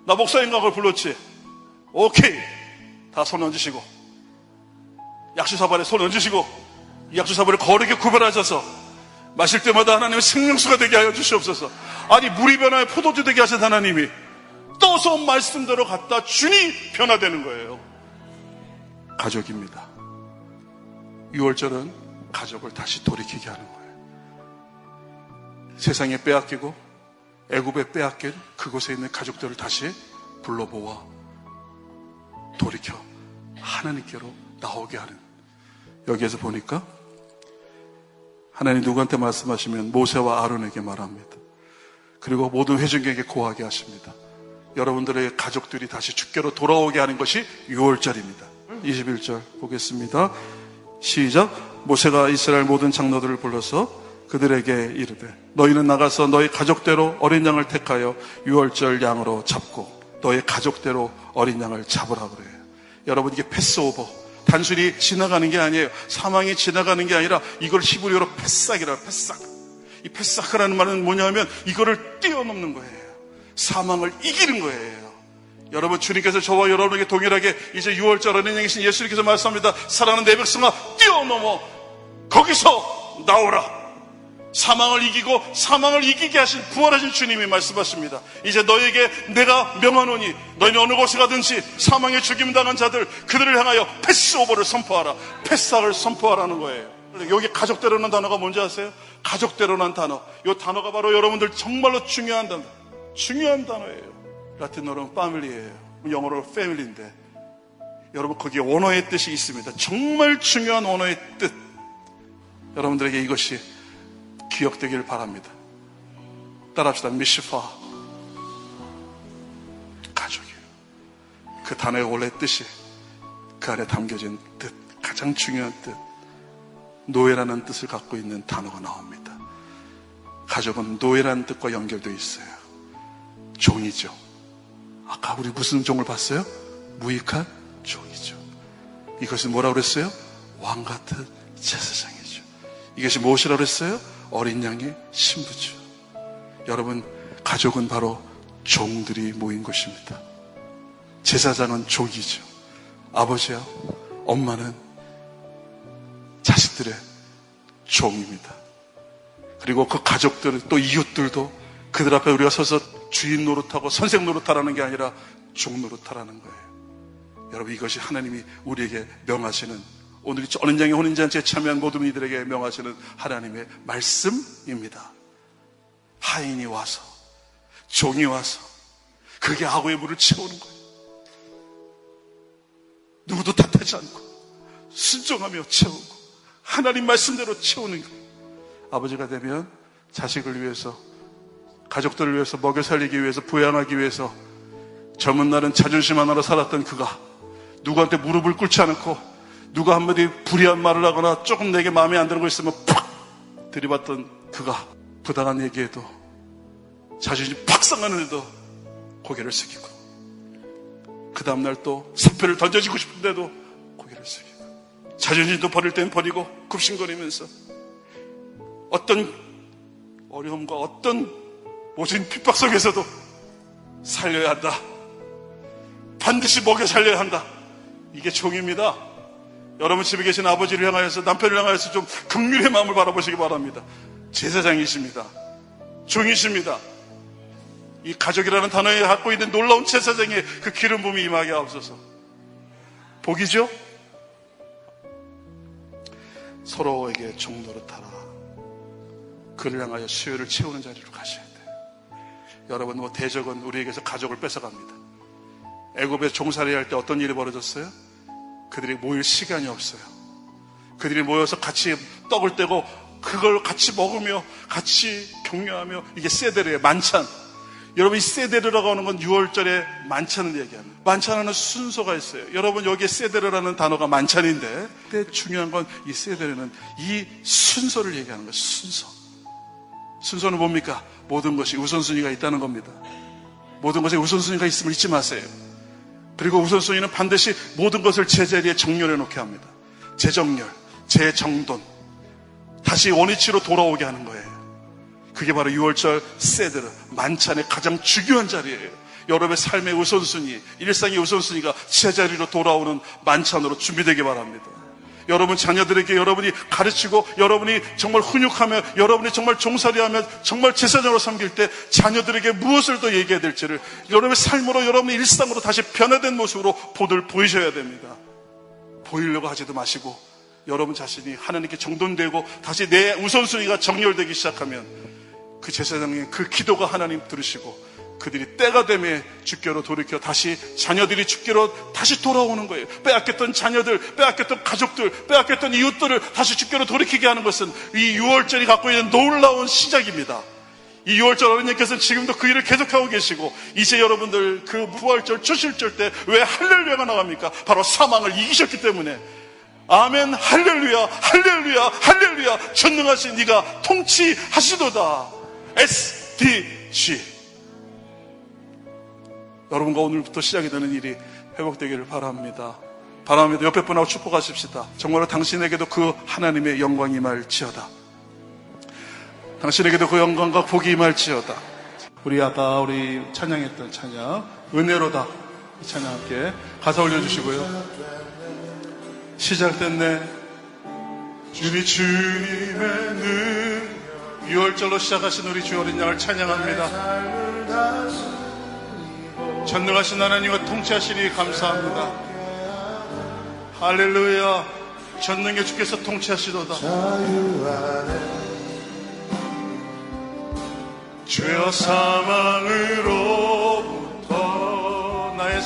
나 목사님과 그걸 불렀지. 오케이. 다 손 얹으시고 약주사발에 손 얹으시고 이 약주사발을 거룩하게 구별하셔서 마실 때마다 하나님의 생명수가 되게 하여 주시옵소서. 아니 물이 변화에 포도주 되게 하신 하나님이 떠서 말씀대로 갖다 주니 변화되는 거예요. 가족입니다. 6월절은 가족을 다시 돌이키게 하는 거예요. 세상에 빼앗기고 애굽에 빼앗긴 그곳에 있는 가족들을 다시 불러 모아 돌이켜 하나님께로 나오게 하는. 여기에서 보니까 하나님 누구한테 말씀하시면 모세와 아론에게 말합니다. 그리고 모든 회중에게 고하게 하십니다. 여러분들의 가족들이 다시 주께로 돌아오게 하는 것이 6월절입니다. 21절 보겠습니다. 시작. 모세가 이스라엘 모든 장로들을 불러서 그들에게 이르되 너희는 나가서 너희 가족대로 어린 양을 택하여 6월절 양으로 잡고 너희 가족대로 어린 양을 잡으라 그래요. 여러분 이게 패스오버, 단순히 지나가는 게 아니에요. 사망이 지나가는 게 아니라 이걸 히브리어로 패싹이라. 패싹. 이 패싹이라는 말은 뭐냐면 이거를 뛰어넘는 거예요. 사망을 이기는 거예요. 여러분 주님께서 저와 여러분에게 동일하게 이제 6월절 어린 양이신 예수님께서 말씀합니다. 사랑하는 내 백성아 뛰어넘어 거기서 나오라. 사망을 이기고 사망을 이기게 하신 부활하신 주님이 말씀하십니다. 이제 너에게 내가 명하노니 너희는 어느 곳에 가든지 사망에 죽임당한 자들 그들을 향하여 패스오버를 선포하라. 패싹을 선포하라는 거예요. 여기 가족대로라는 단어가 뭔지 아세요? 가족대로라는 단어. 이 단어가 바로 여러분들 정말로 중요한 단어. 중요한 단어예요. 라틴어로는 패밀리예요. 영어로 패밀리인데 여러분 거기에 원어의 뜻이 있습니다. 정말 중요한 원어의 뜻. 여러분들에게 이것이 기억되기를 바랍니다. 따라합시다. 미시파. 가족이에요. 그 단어의 원래 뜻이 그 안에 담겨진 뜻, 가장 중요한 뜻, 노예라는 뜻을 갖고 있는 단어가 나옵니다. 가족은 노예라는 뜻과 연결되어 있어요. 종이죠. 아까 우리 무슨 종을 봤어요? 무익한 종이죠. 이것은 뭐라고 그랬어요? 왕 같은 제사장이죠. 이것이 무엇이라고 그랬어요? 어린 양의 신부죠. 여러분, 가족은 바로 종들이 모인 것입니다. 제사장은 종이죠. 아버지와 엄마는 자식들의 종입니다. 그리고 그 가족들, 또 이웃들도 그들 앞에 우리가 서서 주인 노릇하고 선생 노릇하라는 게 아니라 종 노릇하라는 거예요. 여러분, 이것이 하나님이 우리에게 명하시는, 오늘 어린 양의 혼인잔치에 참여한 모든 이들에게 명하시는 하나님의 말씀입니다. 하인이 와서, 종이 와서 그게 아구의 물을 채우는 거예요. 누구도 탓하지 않고 순종하며 채우고 하나님 말씀대로 채우는 거예요. 아버지가 되면 자식을 위해서, 가족들을 위해서, 먹여 살리기 위해서, 부양하기 위해서 젊은 날은 자존심 하나로 살았던 그가 누구한테 무릎을 꿇지 않고, 누가 한마디 불의한 말을 하거나 조금 내게 마음에 안 드는 거 있으면 팍 들이받던 그가 부당한 얘기에도, 자존심이 팍 상하는데도 고개를 숙이고, 그 다음날 또 사표를 던져주고 싶은데도 고개를 숙이고, 자존심도 버릴 땐 버리고 굽신거리면서 어떤 어려움과 어떤 모진 핍박 속에서도 살려야 한다, 반드시 먹여 살려야 한다. 이게 종입니다. 여러분 집에 계신 아버지를 향하여서, 남편을 향하여서 좀 긍휼의 마음을 바라보시기 바랍니다. 제사장이십니다. 종이십니다. 이 가족이라는 단어에 갖고 있는 놀라운 제사장의 그 기름 부음이 임하게 하옵소서. 복이죠? 서로에게 종노릇하라. 그를 향하여 수요를 채우는 자리로 가셔야 돼요. 여러분, 대적은 우리에게서 가족을 뺏어갑니다. 애굽에 종살이 할 때 어떤 일이 벌어졌어요? 그들이 모일 시간이 없어요. 그들이 모여서 같이 떡을 떼고 그걸 같이 먹으며 같이 격려하며, 이게 세데르의 만찬. 여러분, 이 세데르라고 하는 건 6월절에 만찬을 얘기합니다. 만찬하는 순서가 있어요. 여러분, 여기에 세데르라는 단어가 만찬인데, 근데 중요한 건 이 세데르는 이 순서를 얘기하는 거예요. 순서. 순서는 뭡니까? 모든 것이 우선순위가 있다는 겁니다. 모든 것에 우선순위가 있음을 잊지 마세요. 그리고 우선순위는 반드시 모든 것을 제자리에 정렬해 놓게 합니다. 재정렬, 재정돈, 다시 원위치로 돌아오게 하는 거예요. 그게 바로 6월절 세드르, 만찬의 가장 중요한 자리예요. 여러분의 삶의 우선순위, 일상의 우선순위가 제자리로 돌아오는 만찬으로 준비되기 바랍니다. 여러분 자녀들에게 여러분이 가르치고, 여러분이 정말 훈육하며, 여러분이 정말 종살이하며 정말 제사장으로 섬길 때 자녀들에게 무엇을 더 얘기해야 될지를 여러분의 삶으로, 여러분의 일상으로 다시 변화된 모습으로 보이셔야 됩니다. 보이려고 하지도 마시고, 여러분 자신이 하나님께 정돈되고 다시 내 우선순위가 정렬되기 시작하면 그 제사장의 그 기도가 하나님 들으시고, 그들이 때가 되면 주께로 돌이켜 다시 자녀들이 주께로 다시 돌아오는 거예요. 빼앗겼던 자녀들, 빼앗겼던 가족들, 빼앗겼던 이웃들을 다시 주께로 돌이키게 하는 것은 이 6월절이 갖고 있는 놀라운 시작입니다. 이 6월절 어린이께서는 지금도 그 일을 계속하고 계시고, 이제 여러분들 그 부활절, 초실절 때 왜 할렐루야가 나갑니까? 바로 사망을 이기셨기 때문에. 아멘, 할렐루야, 할렐루야, 할렐루야. 전능하신 네가 통치하시도다. SDG. 여러분과 오늘부터 시작이 되는 일이 회복되기를 바랍니다. 옆에 분하고 축복하십시다. 정말로 당신에게도 그 하나님의 영광이 임할지어다. 당신에게도 그 영광과 복이 임할지어다. 우리 아까 우리 찬양했던 찬양, 은혜로다, 이 찬양 함께 가사 올려주시고요. 시작됐네. 우리 주님의 능, 6월절로 시작하신 우리 주 어린 양을 찬양합니다. 전능하신 하나님과 통치하시니 감사합니다. 할렐루야. 전능의 주께서 통치하시도다. 죄와 사망으로부터 나의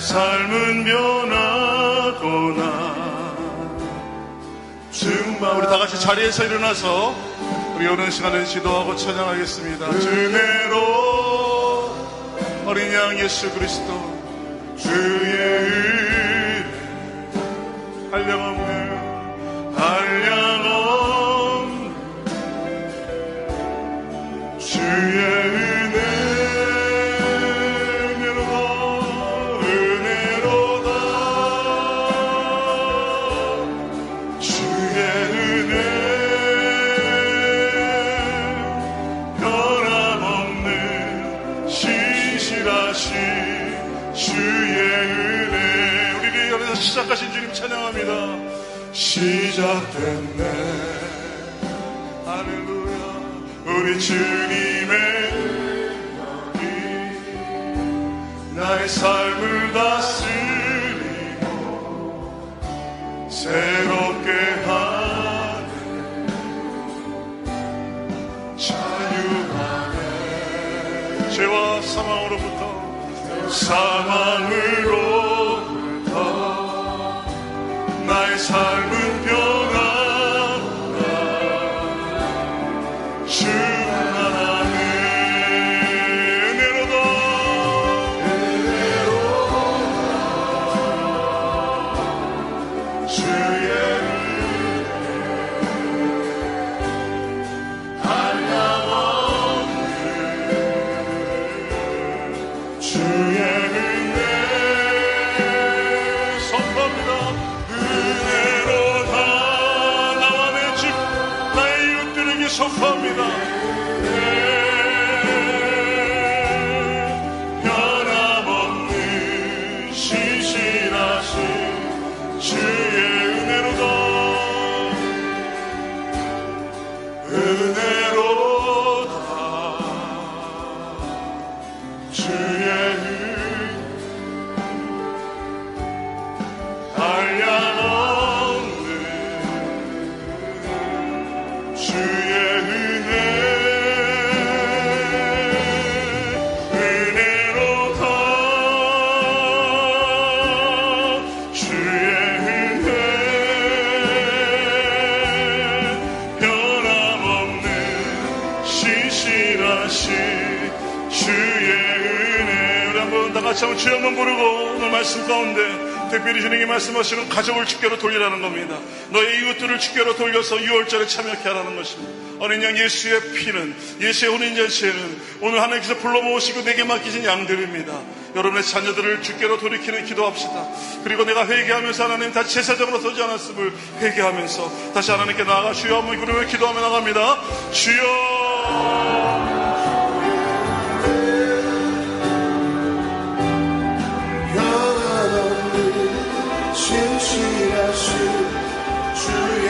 삶은 변하거나. 우리 다 같이 자리에서 일어나서 우리 오는 시간을 기도하고 찬양하겠습니다. 은혜로 어린 양 예수 그리스도 주의 은혜 한량없는 주의 은혜로다 주의 은혜 변함없는 신실하신 주의 은혜 우리를 여기서 시작하신 주님 찬양합니다. 시작됐네 할렐루야 우리 주님의 능력이 나의 삶을 다스리고 새롭게 하네 자유하네 죄와 사망으로부터 나의 삶은 변함없다 주 하나님 은혜로다 주의 은혜 한량없는 주의 은혜 선포합니다. 선포합니다. 변함없는 신실하신 주의 은혜로다 은혜로다 주의 한량없는 주의 같이 한번 주여 한번 부르고 오늘 말씀 가운데 특별히 주님이 말씀하시는 가족을 주께로 돌리라는 겁니다. 너의 이웃들을 주께로 돌려서 유월절에 참여케 하라는 것입니다. 어린 양 예수의 피는 예수의 혼인잔치에는 오늘 하나님께서 불러 모으시고 내게 맡기신 양들입니다. 여러분의 자녀들을 주께로 돌이키는 기도합시다. 그리고 내가 회개하면서 하나님 다시 제사장으로 서지 않았음을 회개하면서 다시 하나님께 나아가 주여 한번 부르며 기도하며 나갑니다. 주여 신실하신 주의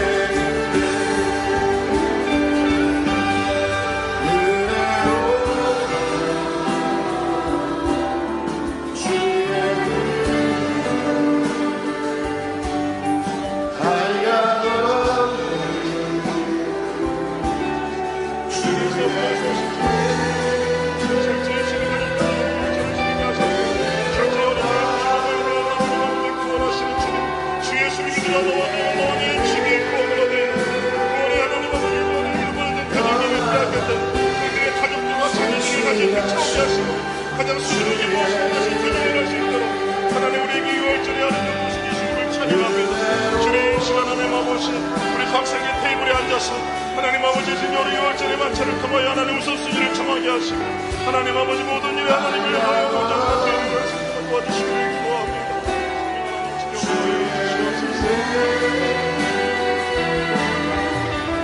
가장 수준이 모습하신 그들을 할 수 있도록 하나님 우리에게 유월절에 하나님 모습 주심을 찬양합니다. 주님 시간 하나님 아버지 우리 각색의 테이블에 앉아서 하나님 아버지 주님 우리 유월절의 만찬을 통하여 하나님 우선순위를 정하게 하시고 하나님 아버지 모든 일에 하나님을 위하여 모든 것들을 할 수 있도록 도와주시기를 기도합니다.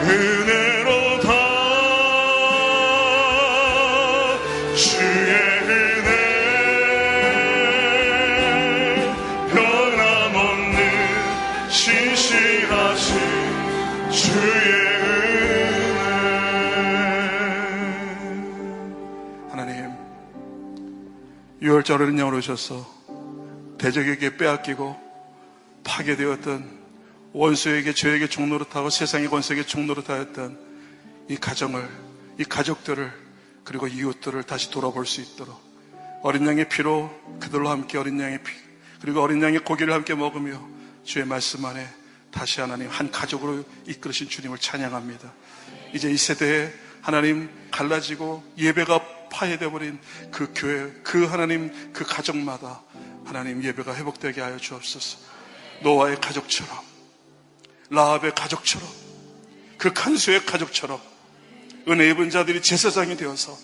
은혜로다 주의 은혜 변함없는 신실하신 주의 은혜 하나님 유월절 어린 양으로 오셔서 대적에게 빼앗기고 파괴되었던 원수에게 죄에게 종노릇하고 세상의 권세에게 종노릇하였던 이 가정을 이 가족들을 그리고 이웃들을 다시 돌아볼 수 있도록 어린 양의 피로 그들로 함께 어린 양의 피 그리고 어린 양의 고기를 함께 먹으며 주의 말씀 안에 다시 하나님 한 가족으로 이끌으신 주님을 찬양합니다. 이제 이 세대에 하나님 갈라지고 예배가 파괴되어 버린 그 교회, 그 하나님 그 가정마다 하나님 예배가 회복되게 하여 주옵소서. 노아의 가족처럼, 라합의 가족처럼, 그 간수의 가족처럼 은혜 입은 자들이 제사장이 되어서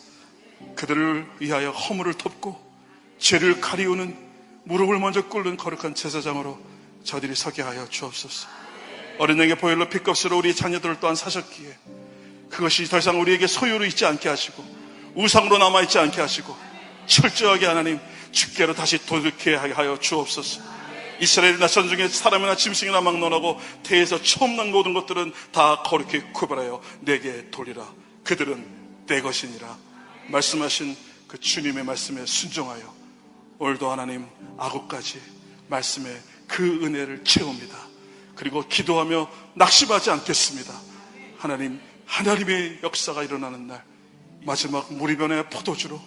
그들을 위하여 허물을 덮고 죄를 가리우는, 무릎을 먼저 꿇는 거룩한 제사장으로 저들이 서게 하여 주옵소서. 어린 양의 보혈로 피값으로 우리 자녀들을 또한 사셨기에 그것이 더 이상 우리에게 소유로 있지 않게 하시고 우상으로 남아있지 않게 하시고 철저하게 하나님 주께로 다시 돌이게 하여 주옵소서. 이스라엘 나선 중에 사람이나 짐승이나 막론하고 태에서 처음 난 모든 것들은 다 거룩히 구별하여 내게 돌리라. 그들은 내 것이니라. 말씀하신 그 주님의 말씀에 순종하여 오늘도 하나님 아구까지 말씀에 그 은혜를 채웁니다. 그리고 기도하며 낙심하지 않겠습니다. 하나님의 역사가 일어나는 날, 마지막 무리변의 포도주로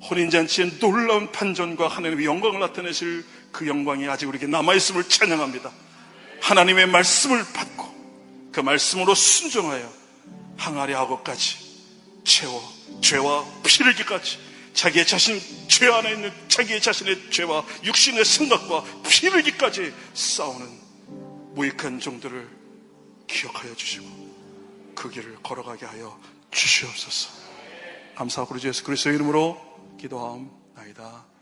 혼인잔치의 놀라운 반전과 하나님의 영광을 나타내실 그 영광이 아직 우리에게 남아있음을 찬양합니다. 하나님의 말씀을 받고 그 말씀으로 순종하여 항아리 악어까지 채워 죄와 피를 기까지 자기의 자신, 죄 안에 있는 자기의 자신의 죄와 육신의 생각과 피를 기까지 싸우는 무익한 종들을 기억하여 주시고 그 길을 걸어가게 하여 주시옵소서. 감사하고 우리 주 예수 그리스도의 이름으로 기도하옵나이다.